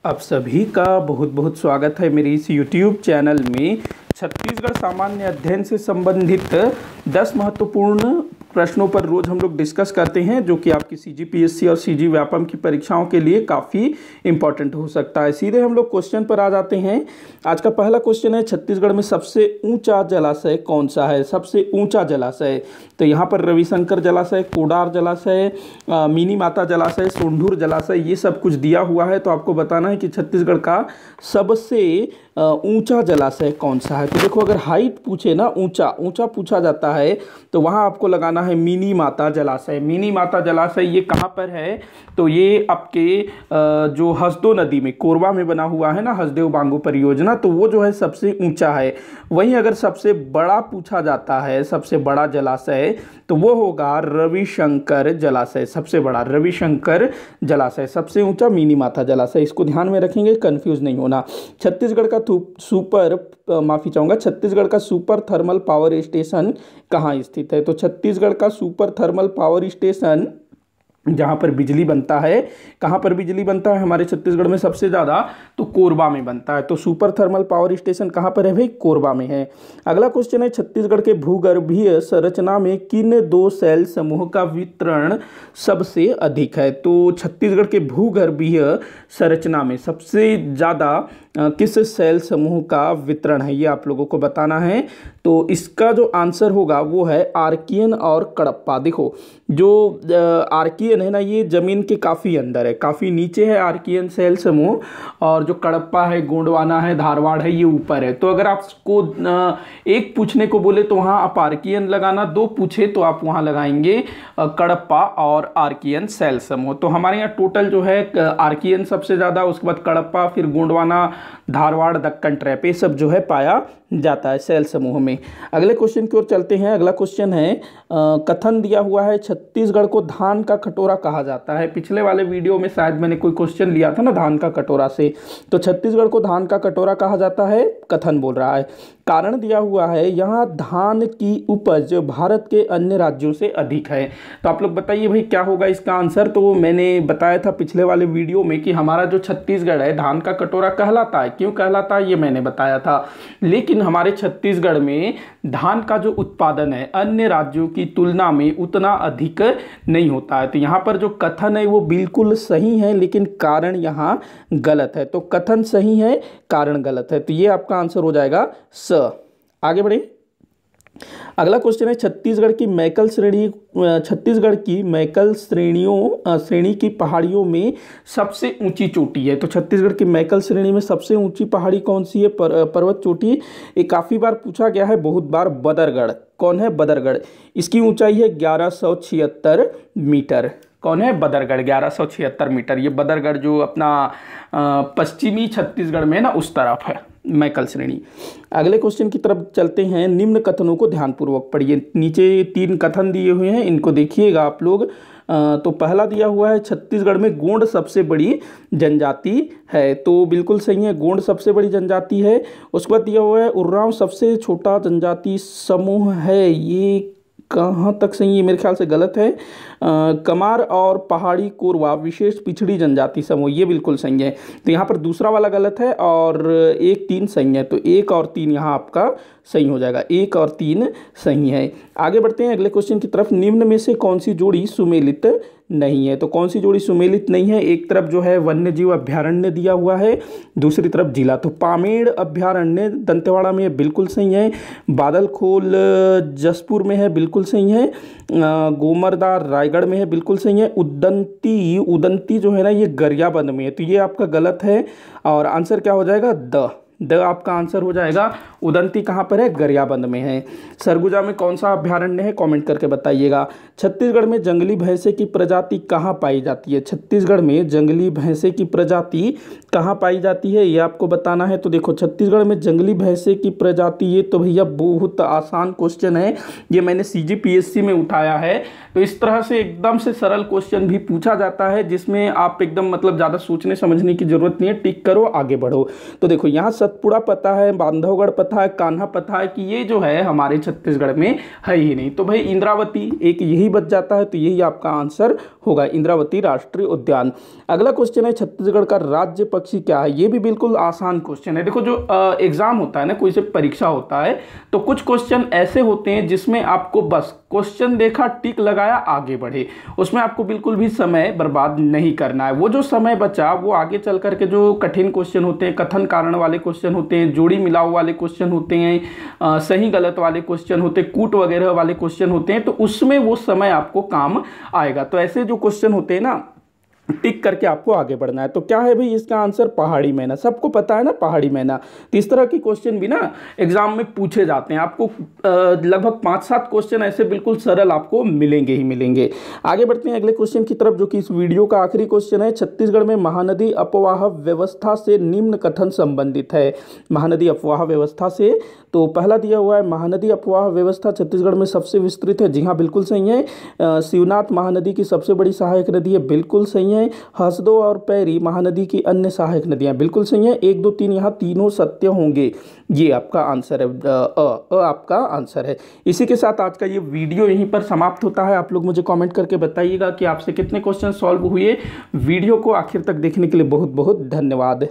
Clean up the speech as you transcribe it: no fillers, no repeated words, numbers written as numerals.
आप सभी का बहुत बहुत स्वागत है मेरे इस YouTube चैनल में। छत्तीसगढ़ सामान्य अध्ययन से संबंधित 10 महत्वपूर्ण प्रश्नों पर रोज हम लोग डिस्कस करते हैं, जो कि आपकी CGPSC और CG व्यापम की परीक्षाओं के लिए काफ़ी इंपॉर्टेंट हो सकता है। सीधे हम लोग क्वेश्चन पर आ जाते हैं। आज का पहला क्वेश्चन है, छत्तीसगढ़ में सबसे ऊंचा जलाशय कौन सा है? सबसे ऊंचा जलाशय, तो यहाँ पर रविशंकर जलाशय, कोडार जलाशय, मिनी माता जलाशय, सोंढूर जलाशय, ये सब कुछ दिया हुआ है। तो आपको बताना है कि छत्तीसगढ़ का सबसे ऊंचा जलाशय कौन सा है। तो देखो, अगर हाइट पूछे ना, ऊंचा ऊंचा पूछा जाता है, तो वहाँ आपको लगाना है मिनी माता जलाशय। मिनी माता जलाशय ये कहाँ पर है? तो ये आपके जो हसदो नदी में, कोरबा में बना हुआ है ना, हसदेव बांगो परियोजना, तो वो जो है सबसे ऊंचा है। वहीं अगर सबसे बड़ा पूछा जाता है, सबसे बड़ा जलाशय, तो वो होगा रविशंकर जलाशय। सबसे बड़ा रविशंकर जलाशय, सबसे ऊंचा मिनी माता जलाशय। इसको ध्यान में रखेंगे, कंफ्यूज नहीं होना। छत्तीसगढ़ का छत्तीसगढ़ का सुपर थर्मल पावर स्टेशन कहाँ स्थित है? तो छत्तीसगढ़ का सुपर थर्मल पावर स्टेशन जहाँ पर बिजली बनता है, कहाँ पर बिजली बनता है हमारे छत्तीसगढ़ में सबसे ज़्यादा? तो कोरबा में बनता है। तो सुपर थर्मल पावर स्टेशन कहाँ पर है भाई? कोरबा में है। अगला क्वेश्चन है, छत्तीसगढ़ के भूगर्भीय संरचना में किन दो सेल समूह का वितरण सबसे अधिक है? तो छत्तीसगढ़ के भूगर्भीय संरचना में सबसे ज़्यादा किस सेल समूह का वितरण है, ये आप लोगों को बताना है। तो इसका जो आंसर होगा वो है आर्कियन और कडप्पा। देखो, जो आर्कियन है ना, ये जमीन के काफ़ी अंदर है, काफ़ी नीचे है आर्कियन सेल समूह, और जो कडप्पा है, गोंडवाना है, धारवाड़ है, ये ऊपर है। तो अगर आपको एक पूछने को बोले तो वहाँ आप आर्कियन लगाना, दो पूछे तो आप वहाँ लगाएंगे कडप्पा और आर्कियन सेल समूह। तो हमारे यहाँ टोटल जो है आर्कियन सबसे ज़्यादा, उसके बाद कडप्पा, फिर गोंडवाना, धारवाड़, दक्कन ट्रैप, ये सब जो है पाया जाता है सेल समूह में। अगले क्वेश्चन की ओर चलते हैं। अगला क्वेश्चन है, कथन दिया हुआ है, छत्तीसगढ़ को धान का कटोरा कहा जाता है। पिछले वाले वीडियो में शायद मैंने कोई क्वेश्चन लिया था ना धान का कटोरा से। तो छत्तीसगढ़ को धान का कटोरा कहा जाता है, कथन बोल रहा है। कारण दिया हुआ है, यहाँ धान की उपज भारत के अन्य राज्यों से अधिक है। तो आप लोग बताइए भाई क्या होगा इसका आंसर? तो मैंने बताया था पिछले वाले वीडियो में कि हमारा जो छत्तीसगढ़ है धान का कटोरा कहलाता है। क्यों कहलाता है ये मैंने बताया था। लेकिन हमारे छत्तीसगढ़ में धान का जो उत्पादन है अन्य राज्यों की तुलना में उतना अधिक नहीं होता है। तो यहाँ पर जो कथन है वो बिल्कुल सही है, लेकिन कारण यहाँ गलत है। तो कथन सही है, कारण गलत है। तो ये आपका आंसर हो जाएगा स। आगे बढ़े। अगला क्वेश्चन है, छत्तीसगढ़ की मैकल श्रेणी की पहाड़ियों में सबसे ऊंची चोटी है। तो छत्तीसगढ़ की मैकल श्रेणी में सबसे ऊंची पहाड़ी कौन सी है? पर्वत चोटी। ये काफ़ी बार पूछा गया है, बहुत बार। बदरगढ़। कौन है? बदरगढ़। इसकी ऊंचाई है 1176 मीटर। कौन है? बदरगढ़, 1176 मीटर। ये बदरगढ़ जो अपना पश्चिमी छत्तीसगढ़ में ना, उस तरफ है मैकल श्रेणी। अगले क्वेश्चन की तरफ चलते हैं। निम्न कथनों को ध्यानपूर्वक पढ़िए। नीचे 3 कथन दिए हुए हैं, इनको देखिएगा आप लोग। तो पहला दिया हुआ है, छत्तीसगढ़ में गोंड सबसे बड़ी जनजाति है। तो बिल्कुल सही है, गोंड सबसे बड़ी जनजाति है। उसके बाद दिया हुआ है, उर्रांव सबसे छोटा जनजाति समूह है। ये कहाँ तक सही है? मेरे ख्याल से गलत है। कमार और पहाड़ी कोरवा विशेष पिछड़ी जनजाति समूह, ये बिल्कुल सही है। तो यहाँ पर दूसरा वाला गलत है, और 1, 3 सही है। तो 1 और 3 यहाँ आपका सही हो जाएगा। 1 और 3 सही है। आगे बढ़ते हैं अगले क्वेश्चन की तरफ। निम्न में से कौन सी जोड़ी सुमेलित नहीं है? तो कौन सी जोड़ी सुमेलित नहीं है? एक तरफ जो है वन्य जीव अभ्यारण्य दिया हुआ है, दूसरी तरफ जिला। तो पामेड़ अभ्यारण्य दंतेवाड़ा में है, बिल्कुल सही है। बादलखोल जसपुर में है, बिल्कुल सही है। गोमरदा रायगढ़ में है, बिल्कुल सही है। उदंती जो है ना, ये गरियाबंद में है। तो ये आपका गलत है, और आंसर क्या हो जाएगा? द आपका आंसर हो जाएगा। उदंती कहाँ पर है? गरियाबंद में है। सरगुजा में कौन सा अभ्यारण्य है? कमेंट करके बताइएगा। छत्तीसगढ़ में जंगली भैंसे की प्रजाति कहाँ पाई जाती है? छत्तीसगढ़ में जंगली भैंसे की प्रजाति कहाँ पाई जाती है, ये आपको बताना है। तो देखो, छत्तीसगढ़ में जंगली भैंसे की प्रजाति, ये तो भैया बहुत आसान क्वेश्चन है, ये मैंने CGPSC में उठाया है। तो इस तरह से एकदम से सरल क्वेश्चन भी पूछा जाता है, जिसमें आप एकदम मतलब ज़्यादा सोचने समझने की जरूरत नहीं है। टिक करो, आगे बढ़ो। तो देखो, यहाँ सतपुड़ा पता है, बांधवगढ़ पता है, कान्हा पता है कि ये जो है हमारे छत्तीसगढ़ में है ही नहीं। तो भाई इंद्रावती एक यही बच जाता है, तो यही आपका आंसर होगा, इंद्रावती राष्ट्रीय उद्यान। अगला क्वेश्चन है छत्तीसगढ़ का राज्य पक्षी क्या है। ये भी बिल्कुल आसान क्वेश्चन है। देखो जो एग्जाम होता है ना, कोई से परीक्षा होता है, तो कुछ क्वेश्चन ऐसे होते हैं जिसमें आपको बस क्वेश्चन देखा, टिक लगाया, आगे बढ़े, उसमें आपको बिल्कुल भी समय बर्बाद नहीं करना है। वो जो समय बचा वो आगे चल करके जो कठिन क्वेश्चन होते हैं, कथन कारण वाले क्वेश्चन होते हैं, जोड़ी मिलाव वाले क्वेश्चन होते हैं, सही गलत वाले क्वेश्चन होते हैं, कूट वगैरह वाले क्वेश्चन होते हैं, तो उसमें वो समय आपको काम आएगा। तो ऐसे जो क्वेश्चन होते हैं ना, टिक करके आपको आगे बढ़ना है। तो क्या है भाई इसका आंसर, पहाड़ी मैना। सबको पता है ना पहाड़ी मैना। तो इस तरह की क्वेश्चन भी ना एग्जाम में पूछे जाते हैं। आपको लगभग 5-7 क्वेश्चन ऐसे बिल्कुल सरल आपको मिलेंगे ही मिलेंगे। आगे बढ़ते हैं अगले क्वेश्चन की तरफ, जो कि इस वीडियो का आखिरी क्वेश्चन है। छत्तीसगढ़ में महानदी अपवाह व्यवस्था से निम्न कथन संबंधित है। महानदी अपवाह व्यवस्था से, तो पहला दिया हुआ है महानदी अपवाह व्यवस्था छत्तीसगढ़ में सबसे विस्तृत है। जी हाँ, बिल्कुल सही है। शिवनाथ महानदी की सबसे बड़ी सहायक नदी है, बिल्कुल सही है। हसदो और पैरी महानदी की अन्य सहायक नदियां, बिल्कुल सही है। 1, 2, 3 यहाँ तीनों सत्य होंगे। ये आपका आंसर है, आपका आंसर है। इसी के साथ आज का ये वीडियो यहीं पर समाप्त होता है। आप लोग मुझे कमेंट करके बताइएगा कि आपसे कितने क्वेश्चन सॉल्व हुए। वीडियो को आखिर तक देखने के लिए बहुत बहुत धन्यवाद।